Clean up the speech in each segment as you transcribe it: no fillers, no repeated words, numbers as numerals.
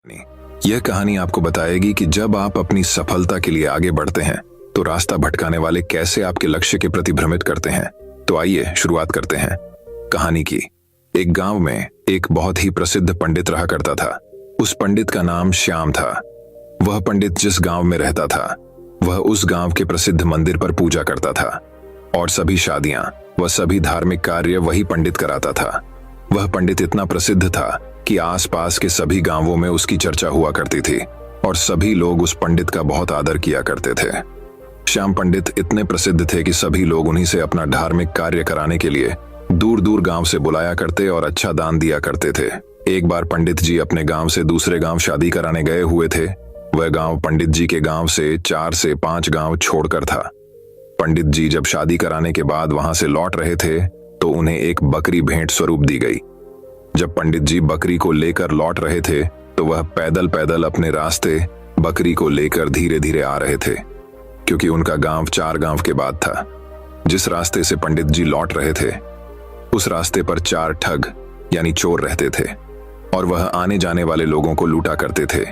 यह कहानी आपको बताएगी कि जब आप अपनी सफलता के लिए आगे बढ़ते हैं तो रास्ता भटकाने वाले कैसे आपके लक्ष्य के प्रति भ्रमित करते हैं। तो आइए शुरुआत करते हैं कहानी की। एक गांव में एक बहुत ही प्रसिद्ध पंडित रहा करता था। उस पंडित का नाम श्याम था। वह पंडित जिस गांव में रहता था वह उस गांव के प्रसिद्ध मंदिर पर पूजा करता था और सभी शादियां व सभी धार्मिक कार्य वही पंडित कराता था। वह पंडित इतना प्रसिद्ध था कि आसपास के सभी गांवों में उसकी चर्चा हुआ करती थी और सभी लोग उस पंडित का बहुत आदर किया करते थे। श्याम पंडित इतने प्रसिद्ध थे कि सभी लोग उन्हीं से अपना धार्मिक कार्य कराने के लिए दूर दूर गांव से बुलाया करते और अच्छा दान दिया करते थे। एक बार पंडित जी अपने गांव से दूसरे गांव शादी कराने गए हुए थे। वह गांव पंडित जी के गांव से 4 से 5 गांव छोड़कर था। पंडित जी जब शादी कराने के बाद वहां से लौट रहे थे तो उन्हें एक बकरी भेंट स्वरूप दी गई। जब पंडित जी बकरी को लेकर लौट रहे थे तो वह पैदल पैदल अपने रास्ते बकरी को लेकर धीरे धीरे आ रहे थे, क्योंकि उनका गांव 4 गांव के बाद था। जिस रास्ते से पंडित जी लौट रहे थे उस रास्ते पर 4 ठग यानी चोर रहते थे और वह आने जाने वाले लोगों को लूटा करते थे।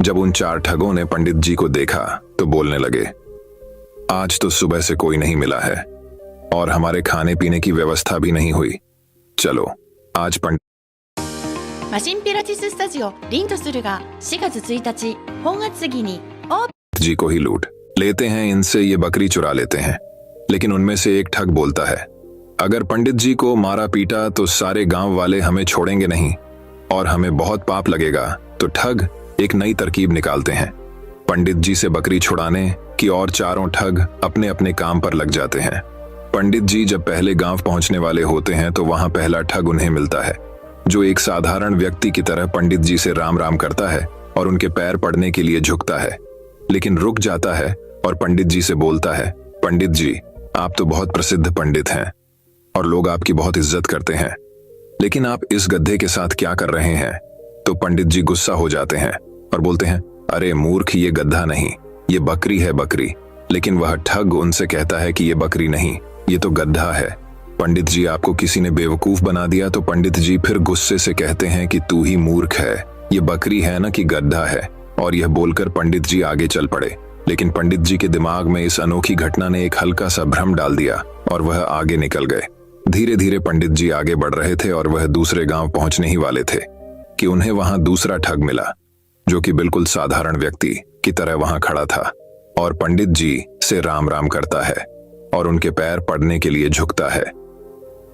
जब उन 4 ठगों ने पंडित जी को देखा तो बोलने लगे, आज तो सुबह से कोई नहीं मिला है और हमारे खाने पीने की व्यवस्था भी नहीं हुई। चलो आज पंडित マシンピラティススタジオリンとするが4月1日本厚木にオープン जी को ही लूट लेते हैं, इनसे ये बकरी चुरा लेते हैं। लेकिन उनमें से एक ठग बोलता है, अगर पंडित जी को मारा पीटा तो सारे गांव वाले हमें छोड़ेंगे नहीं और हमें बहुत पाप लगेगा। तो ठग एक नई तरकीब निकालते हैं पंडित जी से बकरी छुड़ाने की और चारों ठग अपने अपने काम पर लग जाते हैं। पंडित जी जब पहले गांव पहुंचने वाले होते हैं तो वहां पहला ठग उन्हें मिलता है, जो एक साधारण व्यक्ति की तरह पंडित जी से राम राम करता है और उनके पैर पड़ने के लिए झुकता है, लेकिन रुक जाता है और पंडित जी से बोलता है, पंडित जी आप तो बहुत प्रसिद्ध पंडित हैं और लोग आपकी बहुत इज्जत करते हैं, लेकिन आप इस गधे के साथ क्या कर रहे हैं। तो पंडित जी गुस्सा हो जाते हैं और बोलते हैं, अरे मूर्ख, ये गधा नहीं, ये बकरी है, बकरी। लेकिन वह ठग उनसे कहता है कि ये बकरी नहीं, ये तो गधा है। पंडित जी आपको किसी ने बेवकूफ बना दिया। तो पंडित जी फिर गुस्से से कहते हैं कि तू ही मूर्ख है, ये बकरी है ना कि गधा है। और यह बोलकर पंडित जी आगे चल पड़े। लेकिन पंडित जी के दिमाग में इस अनोखी घटना ने एक हल्का सा भ्रम डाल दिया और वह आगे निकल गए। धीरे धीरे पंडित जी आगे बढ़ रहे थे और वह दूसरे गांव पहुंचने ही वाले थे कि उन्हें वहां दूसरा ठग मिला, जो कि बिल्कुल साधारण व्यक्ति की तरह वहां खड़ा था और पंडित जी से राम राम करता है और उनके पैर पड़ने के लिए झुकता है,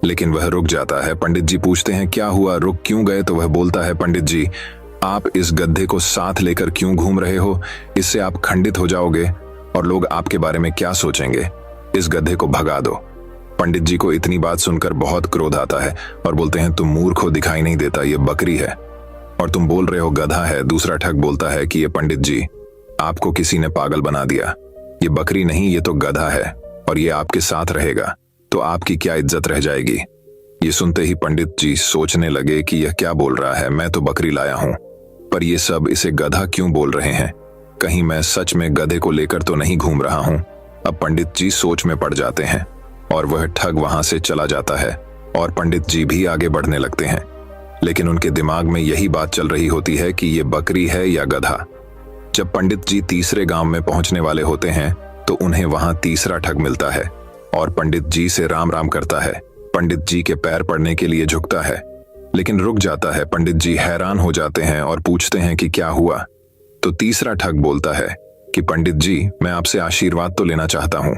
लेकिन वह रुक जाता है। पंडित जी पूछते हैं, क्या हुआ, रुक क्यों गए। तो वह बोलता है, पंडित जी आप इस गधे को साथ लेकर क्यों घूम रहे हो, इससे आप खंडित हो जाओगे और लोग आपके बारे में क्या सोचेंगे, इस गधे को भगा दो। पंडित जी को इतनी बात सुनकर बहुत क्रोध आता है और बोलते हैं, तुम मूर्ख हो, दिखाई नहीं देता, ये बकरी है और तुम बोल रहे हो गधा है। दूसरा ठग बोलता है कि ये पंडित जी आपको किसी ने पागल बना दिया, ये बकरी नहीं, ये तो गधा है और ये आपके साथ रहेगा तो आपकी क्या इज्जत रह जाएगी। ये सुनते ही पंडित जी सोचने लगे कि यह क्या बोल रहा है, मैं तो बकरी लाया हूं, पर ये सब इसे गधा क्यों बोल रहे हैं, कहीं मैं सच में गधे को लेकर तो नहीं घूम रहा हूं। अब पंडित जी सोच में पड़ जाते हैं और वह ठग वहां से चला जाता है और पंडित जी भी आगे बढ़ने लगते हैं। लेकिन उनके दिमाग में यही बात चल रही होती है कि ये बकरी है या गधा। जब पंडित जी तीसरे गांव में पहुंचने वाले होते हैं तो उन्हें वहां तीसरा ठग मिलता है और पंडित जी से राम राम करता है, पंडित जी के पैर पड़ने के लिए झुकता है, लेकिन रुक जाता है। पंडित जी हैरान हो जाते हैं और पूछते हैं कि क्या हुआ। तो तीसरा ठग बोलता है कि पंडित जी मैं आपसे आशीर्वाद तो लेना चाहता हूं,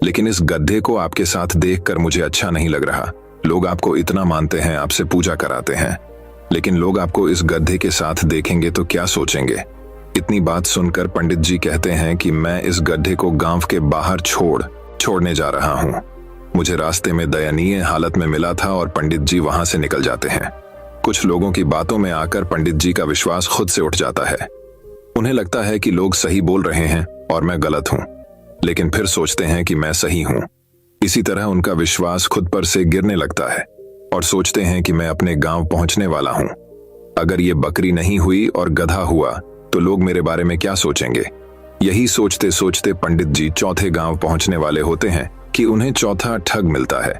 लेकिन इस गधे को आपके साथ देखकर मुझे अच्छा नहीं लग रहा। लोग आपको इतना मानते हैं, आपसे पूजा कराते हैं, लेकिन लोग आपको इस गधे के साथ देखेंगे तो क्या सोचेंगे। इतनी बात सुनकर पंडित जी कहते हैं कि मैं इस गधे को गांव के बाहर छोड़ने जा रहा हूं। मुझे रास्ते में दयनीय हालत में मिला था और पंडित जी वहां से निकल जाते हैं। कुछ लोगों की बातों में आकर पंडित जी का विश्वास खुद से उठ जाता है। उन्हें लगता है कि लोग सही बोल रहे हैं और मैं गलत हूं, लेकिन फिर सोचते हैं कि मैं सही हूं। इसी तरह उनका विश्वास खुद पर से गिरने लगता है और सोचते हैं कि मैं अपने गांव पहुंचने वाला हूं। अगर ये बकरी नहीं हुई और गधा हुआ तो लोग मेरे बारे में क्या सोचेंगे। यही सोचते सोचते पंडित जी चौथे गांव पहुंचने वाले होते हैं कि उन्हें चौथा ठग मिलता है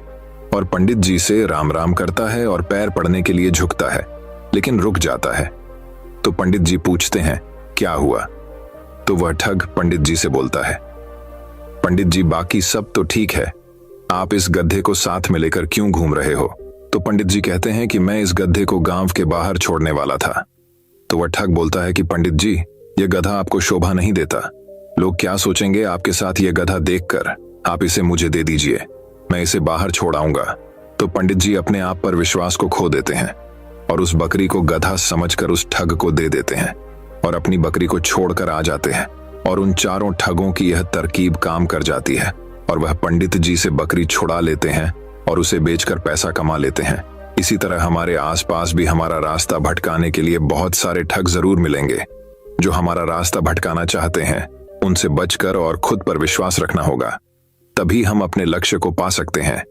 और पंडित जी से राम राम करता है और पैर पड़ने के लिए झुकता है, लेकिन रुक जाता है। तो पंडित जी पूछते हैं, क्या हुआ? तो वह ठग पंडित जी से बोलता है, पंडित जी बाकी सब तो ठीक है, आप इस गधे को साथ में लेकर क्यों घूम रहे हो? तो पंडित जी कहते हैं कि मैं इस गधे को गांव के बाहर छोड़ने वाला था। तो वह ठग बोलता है कि पंडित जी, यह गधा आपको शोभा नहीं देता, लोग क्या सोचेंगे आपके साथ यह गधा देखकर, आप इसे मुझे दे दीजिए, मैं इसे बाहर छोड़ आऊंगा। तो पंडित जी अपने आप पर विश्वास को खो देते हैं और उस बकरी को गधा समझकर उस ठग को दे देते हैं और अपनी बकरी को छोड़कर आ जाते हैं। और उन चारों ठगों की यह तरकीब काम कर जाती है और वह पंडित जी से बकरी छुड़ा लेते हैं और उसे बेचकर पैसा कमा लेते हैं। इसी तरह हमारे आसपास भी हमारा रास्ता भटकाने के लिए बहुत सारे ठग जरूर मिलेंगे। जो हमारा रास्ता भटकाना चाहते हैं उनसे बचकर और खुद पर विश्वास रखना होगा, तभी हम अपने लक्ष्य को पा सकते हैं।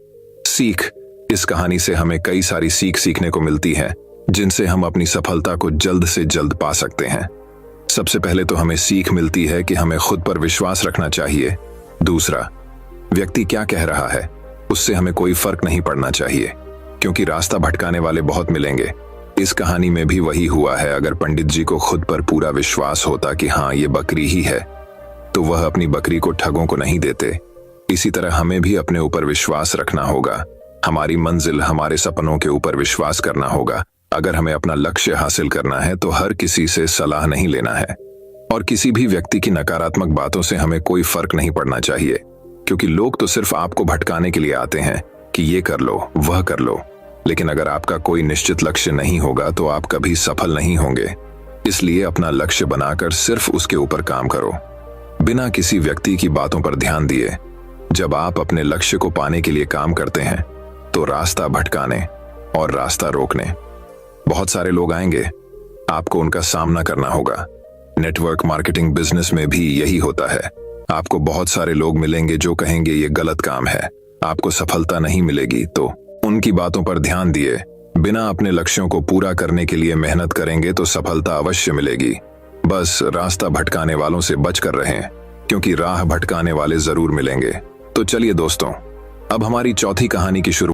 सीख, इस कहानी से हमें कई सारी सीख सीखने को मिलती है जिनसे हम अपनी सफलता को जल्द से जल्द पा सकते हैं। सबसे पहले तो हमें सीख मिलती है कि हमें खुद पर विश्वास रखना चाहिए। दूसरा, व्यक्ति क्या कह रहा है उससे हमें कोई फर्क नहीं पड़ना चाहिए, क्योंकि रास्ता भटकाने वाले बहुत मिलेंगे। इस कहानी में भी वही हुआ है। अगर पंडित जी को खुद पर पूरा विश्वास होता कि हाँ ये बकरी ही है, तो वह अपनी बकरी को ठगों को नहीं देते। इसी तरह हमें भी अपने ऊपर विश्वास रखना होगा, हमारी मंजिल, हमारे सपनों के ऊपर विश्वास करना होगा। अगर हमें अपना लक्ष्य हासिल करना है तो हर किसी से सलाह नहीं लेना है और किसी भी व्यक्ति की नकारात्मक बातों से हमें कोई फर्क नहीं पड़ना चाहिए, क्योंकि लोग तो सिर्फ आपको भटकाने के लिए आते हैं कि ये कर लो, वह कर लो। लेकिन अगर आपका कोई निश्चित लक्ष्य नहीं होगा तो आप कभी सफल नहीं होंगे। इसलिए अपना लक्ष्य बनाकर सिर्फ उसके ऊपर काम करो, बिना किसी व्यक्ति की बातों पर ध्यान दिए। जब आप अपने लक्ष्य को पाने के लिए काम करते हैं तो रास्ता भटकाने और रास्ता रोकने बहुत सारे लोग आएंगे, आपको उनका सामना करना होगा। नेटवर्क मार्केटिंग बिजनेस में भी यही होता है। आपको बहुत सारे लोग मिलेंगे जो कहेंगे ये गलत काम है, आपको सफलता नहीं मिलेगी। तो उनकी बातों पर ध्यान दिए बिना अपने लक्ष्यों को पूरा करने के लिए मेहनत करेंगे तो सफलता अवश्य मिलेगी। बस रास्ता भटकाने वालों से बचकर रहें, क्योंकि राह भटकाने वाले जरूर मिलेंगे। तो चलिए दोस्तों, अब हमारी चौथी कहानी की शुरुआत